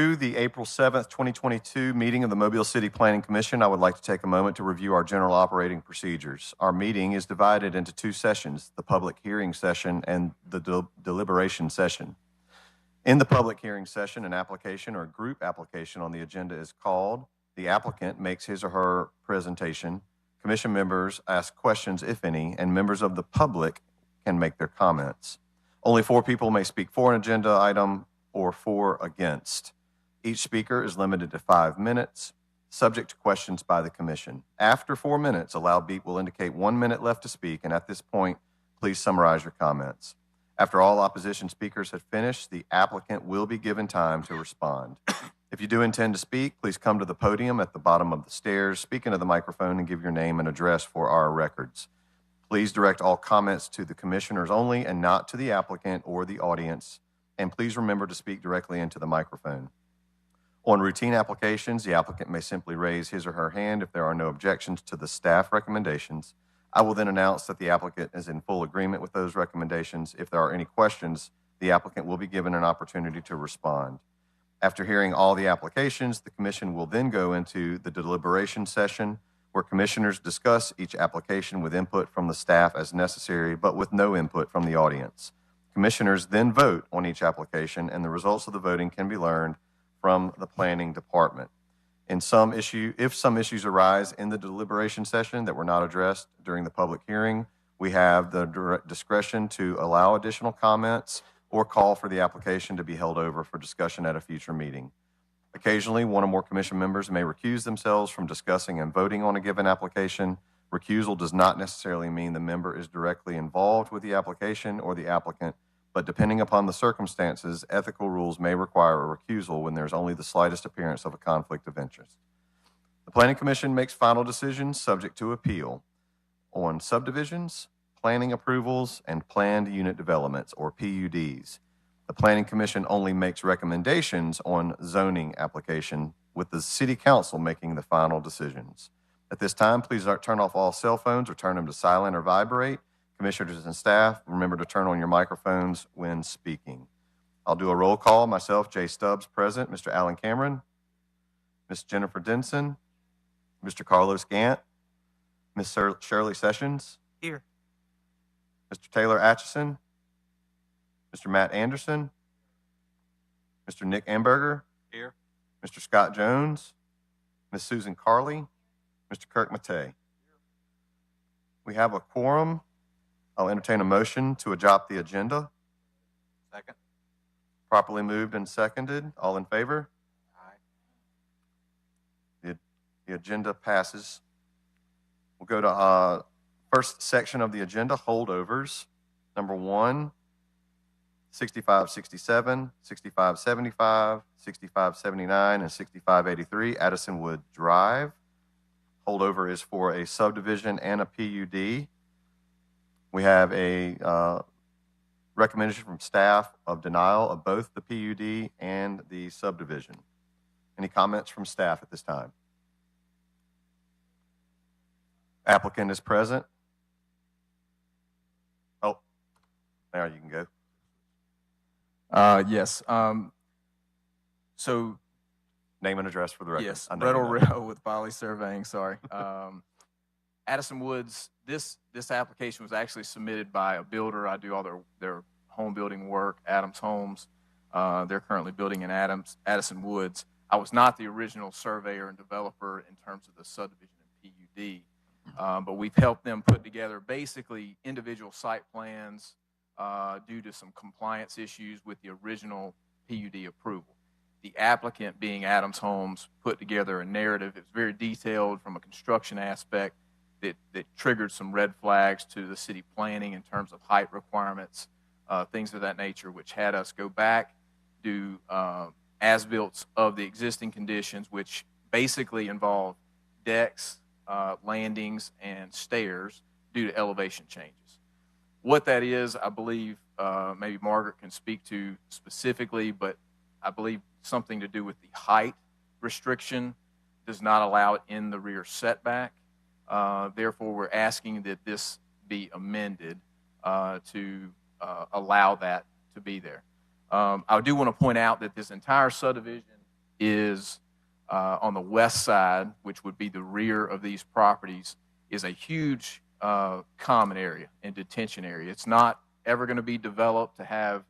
To the April 7th, 2022 meeting of the Mobile City Planning Commission, I would like to take a moment to review our general operating procedures. Our meeting is divided into two sessions, the public hearing session and the deliberation session. In the public hearing session, an application or group application on the agenda is called. The applicant makes his or her presentation. Commission members ask questions, if any, and members of the public can make their comments. Only 4 people may speak for an agenda item or 4 against. Each speaker is limited to 5 minutes, subject to questions by the commission. After 4 minutes, a loud beep will indicate 1 minute left to speak, and at this point, please summarize your comments. After all opposition speakers have finished, the applicant will be given time to respond. If you do intend to speak, please come to the podium at the bottom of the stairs, speak into the microphone, and give your name and address for our records. Please direct all comments to the commissioners only and not to the applicant or the audience, and please remember to speak directly into the microphone. On routine applications, the applicant may simply raise his or her hand if there are no objections to the staff recommendations. I will then announce that the applicant is in full agreement with those recommendations. If there are any questions, the applicant will be given an opportunity to respond. After hearing all the applications, the commission will then go into the deliberation session, where commissioners discuss each application with input from the staff as necessary, but with no input from the audience. Commissioners then vote on each application, and the results of the voting can be learned from the planning department. If some issues arise in the deliberation session that were not addressed during the public hearing, we have the discretion to allow additional comments or call for the application to be held over for discussion at a future meeting. Occasionally, 1 or more commission members may recuse themselves from discussing and voting on a given application. Recusal does not necessarily mean the member is directly involved with the application or the applicant, but depending upon the circumstances, ethical rules may require a recusal when there's only the slightest appearance of a conflict of interest. The Planning Commission makes final decisions subject to appeal on subdivisions, planning approvals, and planned unit developments, or PUDs. The Planning Commission only makes recommendations on zoning application, with the City Council making the final decisions. At this time, please turn off all cell phones or turn them to silent or vibrate. Commissioners and staff, remember to turn on your microphones when speaking. I'll do a roll call. Myself, Jay Stubbs, present. Mr. Alan Cameron, Ms. Jennifer Denson, Mr. Carlos Gant, Ms. Shirley Sessions. Here. Mr. Taylor Atchison, Mr. Matt Anderson, Mr. Nick Amberger. Here. Mr. Scott Jones, Ms. Susan Carley, Mr. Kirk Matei. We have a quorum. I'll entertain a motion to adopt the agenda. Second. Properly moved and seconded. All in favor? Aye. The agenda passes. We'll go to first section of the agenda, holdovers. Number 1, 6567, 6575, 6579, and 6583 Addison Wood Drive. Holdover is for a subdivision and a PUD. We have a recommendation from staff of denial of both the PUD and the subdivision. Any comments from staff at this time? Applicant is present. Oh, there you can go. Yes. So, name and address for the record. Yes, Brett O'Reilly with Bolly Surveying. Sorry. Addison Woods. This application was actually submitted by a builder. I do all their home building work. Adams Homes. They're currently building in Addison Woods. I was not the original surveyor and developer in terms of the subdivision and PUD, but we've helped them put together basically individual site plans due to some compliance issues with the original PUD approval. The applicant, being Adams Homes, put together a narrative. It's very detailed from a construction aspect that triggered some red flags to the city planning in terms of height requirements, things of that nature, which had us go back, do as-builts of the existing conditions, which basically involve decks, landings, and stairs due to elevation changes. What that is, I believe maybe Margaret can speak to specifically, but I believe something to do with the height restriction does not allow it in the rear setback. Therefore, we're asking that this be amended to allow that to be there. I do want to point out that this entire subdivision is on the west side, which would be the rear of these properties, is a huge common area and detention area. It's not ever going to be developed to have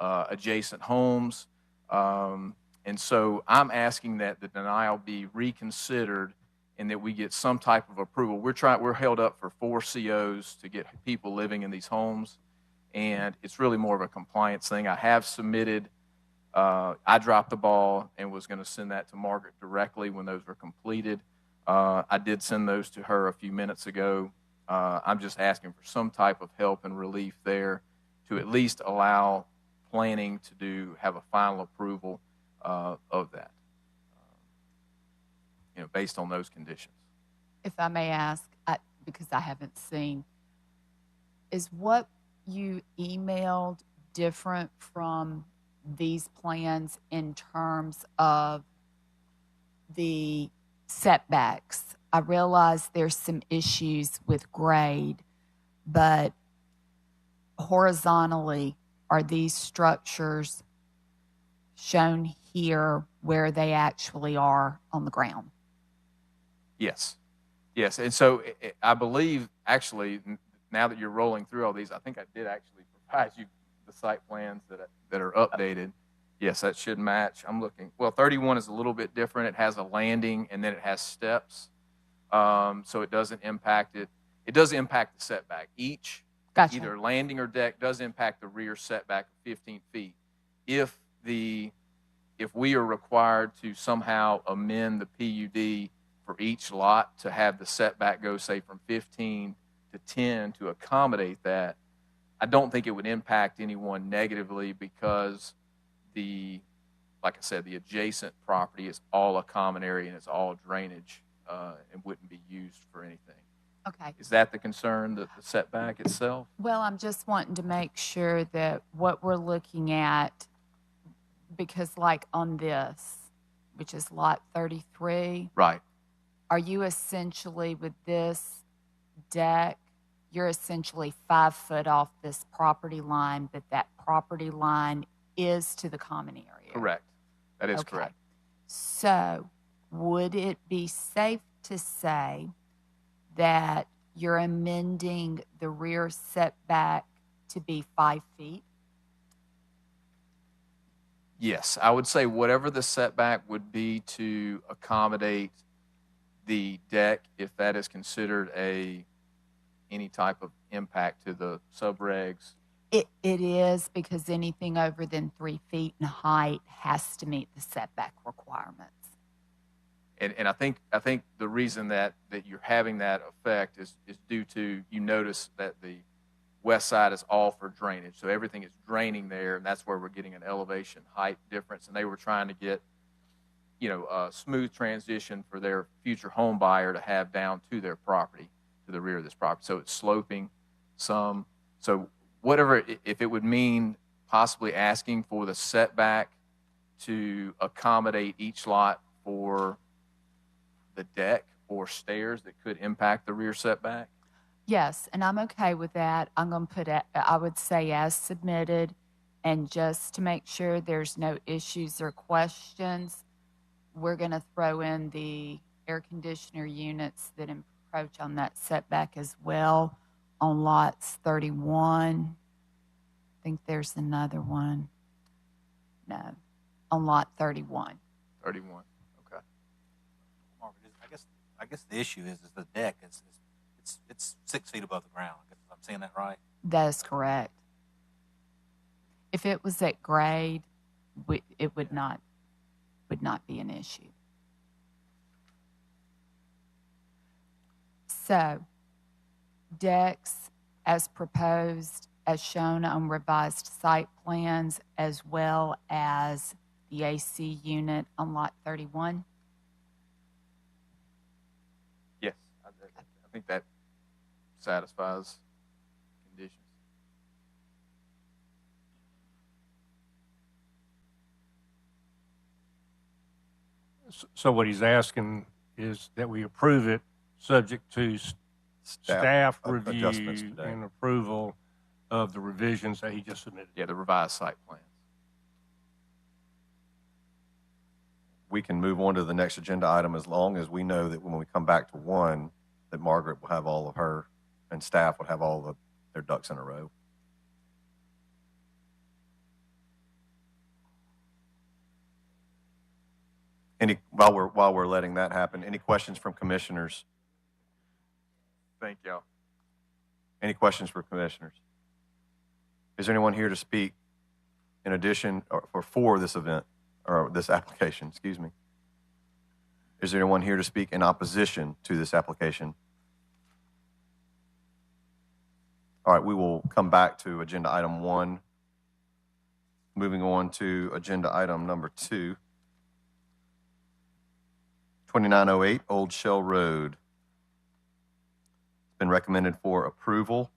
adjacent homes. And so I'm asking that the denial be reconsidered and that we get some type of approval. We're held up for 4 COs to get people living in these homes, and it's really more of a compliance thing. I have submitted, I dropped the ball and was going to send that to Margaret directly when those were completed. I did send those to her a few minutes ago. I'm just asking for some type of help and relief there to at least allow planning to have a final approval of that, based on those conditions. If I may ask, because I haven't seen, is what you emailed different from these plans in terms of the setbacks? I realize there's some issues with grade, but horizontally, are these structures shown here where they actually are on the ground? Yes. Yes. And so I believe, actually, now that you're rolling through all these, I think I did actually provide you the site plans that are updated. Yes, that should match. I'm looking. Well, 31 is a little bit different. It has a landing and then it has steps. So it doesn't impact it. It does impact the setback. Each, Gotcha. either landing or deck, does impact the rear setback of 15 feet. If we are required to somehow amend the PUD for each lot to have the setback go, say, from 15 to 10 to accommodate that, I don't think it would impact anyone negatively because like I said, the adjacent property is all a common area and it's all drainage and wouldn't be used for anything. Okay. Is that the concern, the setback itself? Well, I'm just wanting to make sure that what we're looking at, because like on this, which is lot 33, Right. are you essentially with this deck, you're essentially 5 foot off this property line, but that property line is to the common area? Correct. That is Okay. correct. So would it be safe to say that you're amending the rear setback to be 5 feet? Yes, I would say whatever the setback would be to accommodate the deck, if that is considered any type of impact to the subregs. It is, because anything over than 3 feet in height has to meet the setback requirements. And I think the reason that you're having that effect is due to, you notice that the west side is all for drainage. So everything is draining there, and that's where we're getting an elevation height difference. And they were trying to get, a smooth transition for their future home buyer to have down to their property, to the rear of this property. So it's sloping some. So whatever, if it would mean possibly asking for the setback to accommodate each lot for the deck or stairs that could impact the rear setback. Yes, and I'm okay with that. I'm going to put it, I would say, as submitted, and just to make sure there's no issues or questions, we're going to throw in the air conditioner units that encroach on that setback as well on lots 31. I think there's another one. No, on lot 31. 31. Okay. Margaret, I guess the issue is the deck. It's 6 feet above the ground. I'm saying that right? That is correct. If it was at grade, it would not be an issue. So, decks as proposed, as shown on revised site plans, as well as the AC unit on lot 31. Yes, I think that satisfies conditions. So what he's asking is that we approve it subject to staff adjustments review today. and approval of the revisions that he just submitted. Yeah, the revised site plans. we can move on to the next agenda item as long as we know that when we come back to one, that Margaret will have all of her and staff will have all of their ducks in a row. While we're letting that happen, any questions from commissioners? Thank y'all. Any questions for commissioners? Is there anyone here to speak in addition or for this event or this application? Excuse me. Is there anyone here to speak in opposition to this application? All right, we will come back to agenda item 1. Moving on to agenda item number 2. 2908 Old Shell Road. It's been recommended for approval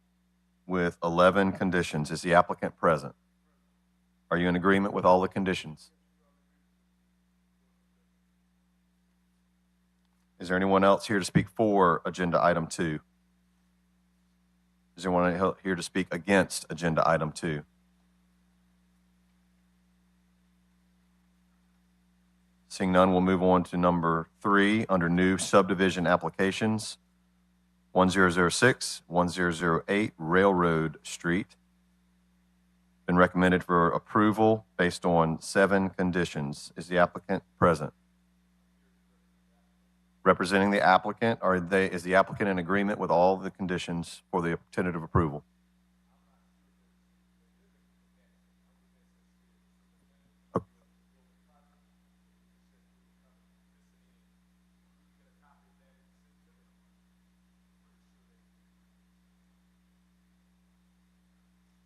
with 11 conditions. Is the applicant present? Are you in agreement with all the conditions? Is there anyone else here to speak for agenda item 2? Is there anyone here to speak against agenda item 2? Seeing none, we'll move on to number 3 under new subdivision applications. 1006, 1008 Railroad Street. Been recommended for approval based on 7 conditions. Is the applicant present? Representing the applicant, is the applicant in agreement with all the conditions for the tentative approval?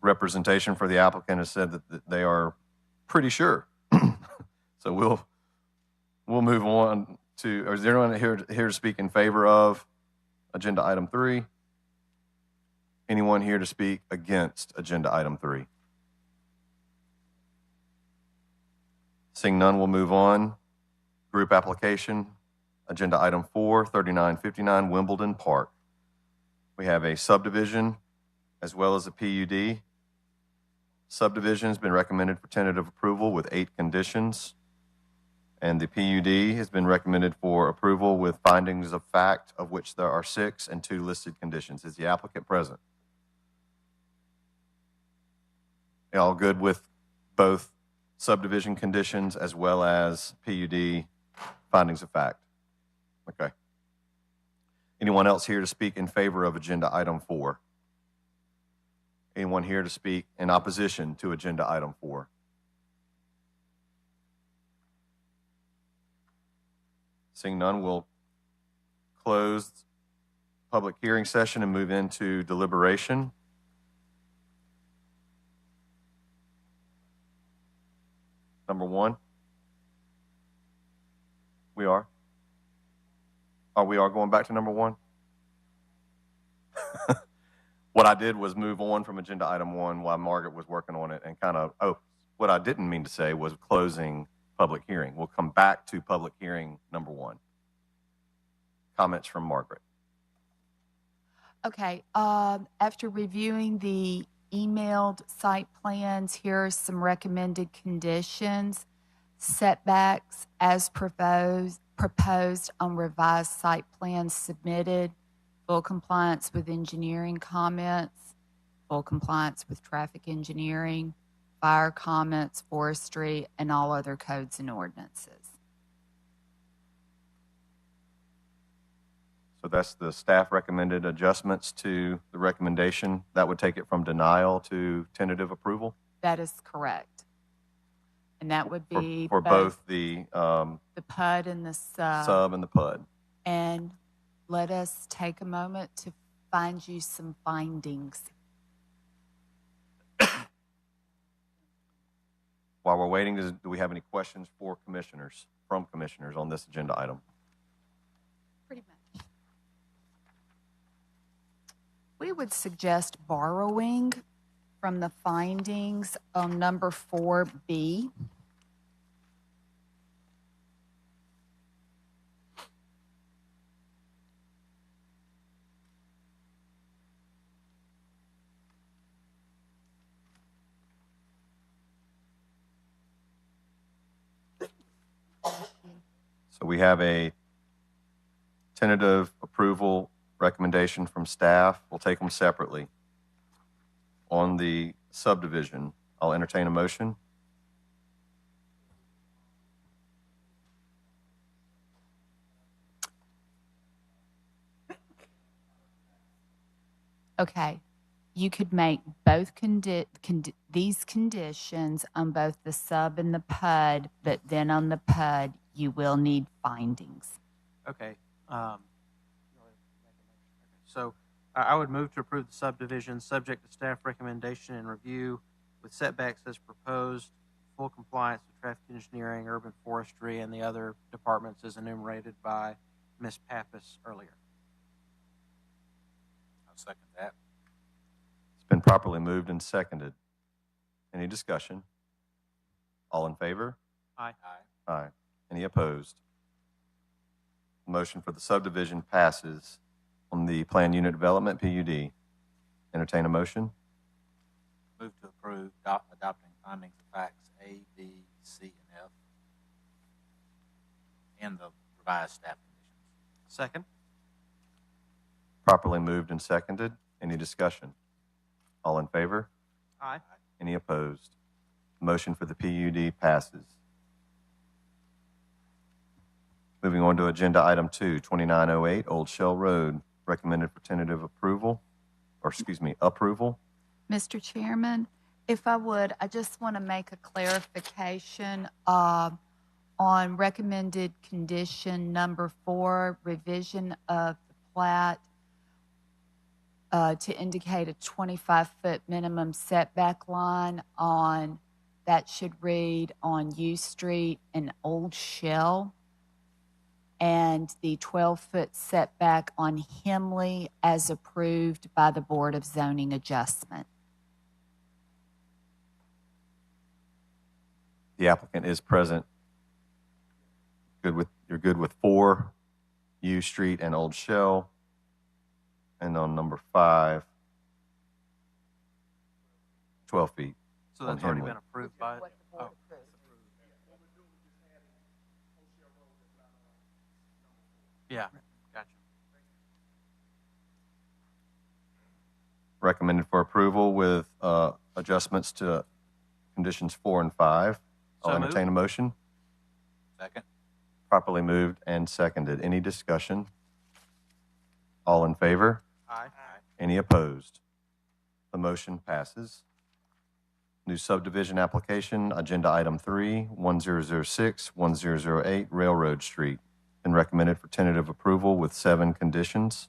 Representation for the applicant has said that they are pretty sure. So we'll move on to, is there anyone here to speak in favor of agenda item 3? Anyone here to speak against agenda item 3? Seeing none, we'll move on. Group application, agenda item 4, 3959 Wimbledon Park. We have a subdivision as well as a PUD. Subdivision has been recommended for tentative approval with 8 conditions, and the PUD has been recommended for approval with findings of fact, of which there are 6 and 2 listed conditions. Is the applicant present? All good with both subdivision conditions as well as PUD findings of fact? Okay. Anyone else here to speak in favor of agenda item 4? Anyone here to speak in opposition to agenda item 4? Seeing none, we'll close the public hearing session and move into deliberation. Number 1. We are? We are going back to number 1? What I did was move on from agenda item 1 while Margaret was working on it and what I didn't mean to say was closing public hearing. We'll come back to public hearing number 1. Comments from Margaret. Okay, after reviewing the emailed site plans, here are some recommended conditions. Setbacks as proposed on revised site plans submitted. Full compliance with engineering comments, full compliance with traffic engineering, fire comments, forestry, and all other codes and ordinances. So that's the staff recommended adjustments to the recommendation. That would take it from denial to tentative approval? That is correct. And that would be for both the PUD and the sub and the PUD. And let us take a moment to find you some findings. While we're waiting, do we have any questions from commissioners on this agenda item? Pretty much. We would suggest borrowing from the findings on number 4B. So we have a tentative approval recommendation from staff. We'll take them separately. On the subdivision, I'll entertain a motion. Okay, you could make both these conditions on both the sub and the PUD, but then on the PUD, you will need findings. Okay. So I would move to approve the subdivision, subject to staff recommendation and review with setbacks as proposed, full compliance with traffic engineering, urban forestry, and the other departments as enumerated by Ms. Pappas earlier. I'll second that. It's been properly moved and seconded. Any discussion? All in favor? Aye. Aye. Aye. Any opposed? The motion for the subdivision passes. On the planned unit development, PUD, entertain a motion. Move to approve adopting findings of facts A, B, C, and F, and the revised staff conditions. Second. Properly moved and seconded. Any discussion? All in favor? Aye. Any opposed? The motion for the PUD passes. Moving on to agenda item 2, 2908 Old Shell Road, recommended for tentative approval. Mr. Chairman, if I would, I just want to make a clarification on recommended condition number 4, revision of the plat to indicate a 25-foot minimum setback line on, that should read on U Street and Old Shell, and the 12-foot setback on Hemley as approved by the Board of Zoning Adjustment. The applicant is present. You're good with 4, U Street and Old Shell. And on number 5, 12 feet. So that's On already Hemley. been approved by. Oh, yeah. Gotcha. Recommended for approval with adjustments to conditions 4 and 5. I'll So entertain a motion. Second. Properly moved and seconded. Any discussion? All in favor? Aye. Any opposed? The motion passes. New subdivision application, agenda item 3, 1006-1008 Railroad Street. Been recommended for tentative approval with 7 conditions.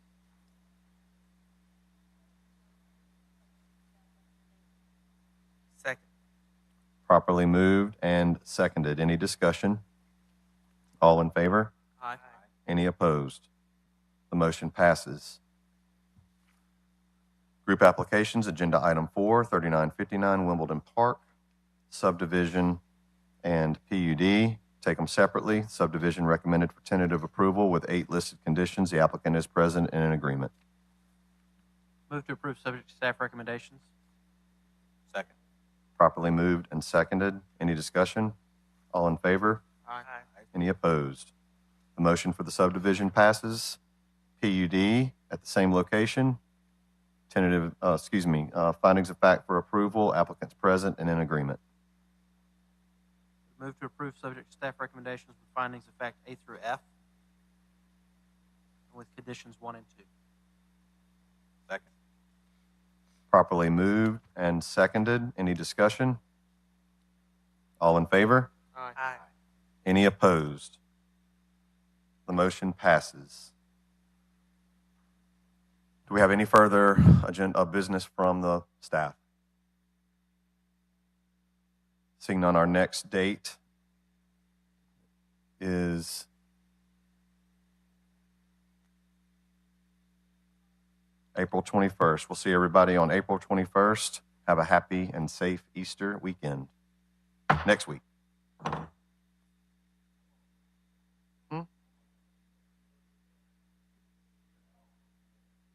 Second. Properly moved and seconded. Any discussion? All in favor? Aye. Any opposed? The motion passes. Group applications, agenda item 4, 3959 Wimbledon Park, subdivision and PUD. Take them separately. Subdivision recommended for tentative approval with 8 listed conditions. The applicant is present and in agreement. Move to approve subject to staff recommendations. Second. Properly moved and seconded. Any discussion? All in favor? Aye. Any opposed? The motion for the subdivision passes. PUD at the same location. Findings of fact for approval. Applicants present and in agreement. Move to approve subject to staff recommendations with findings of fact A through F, with conditions 1 and 2. Second. Properly moved and seconded. Any discussion? All in favor? Aye. Any opposed? The motion passes. Do we have any further business from the staff? Seeing none, our next date is April 21st. We'll see everybody on April 21st. Have a happy and safe Easter weekend next week.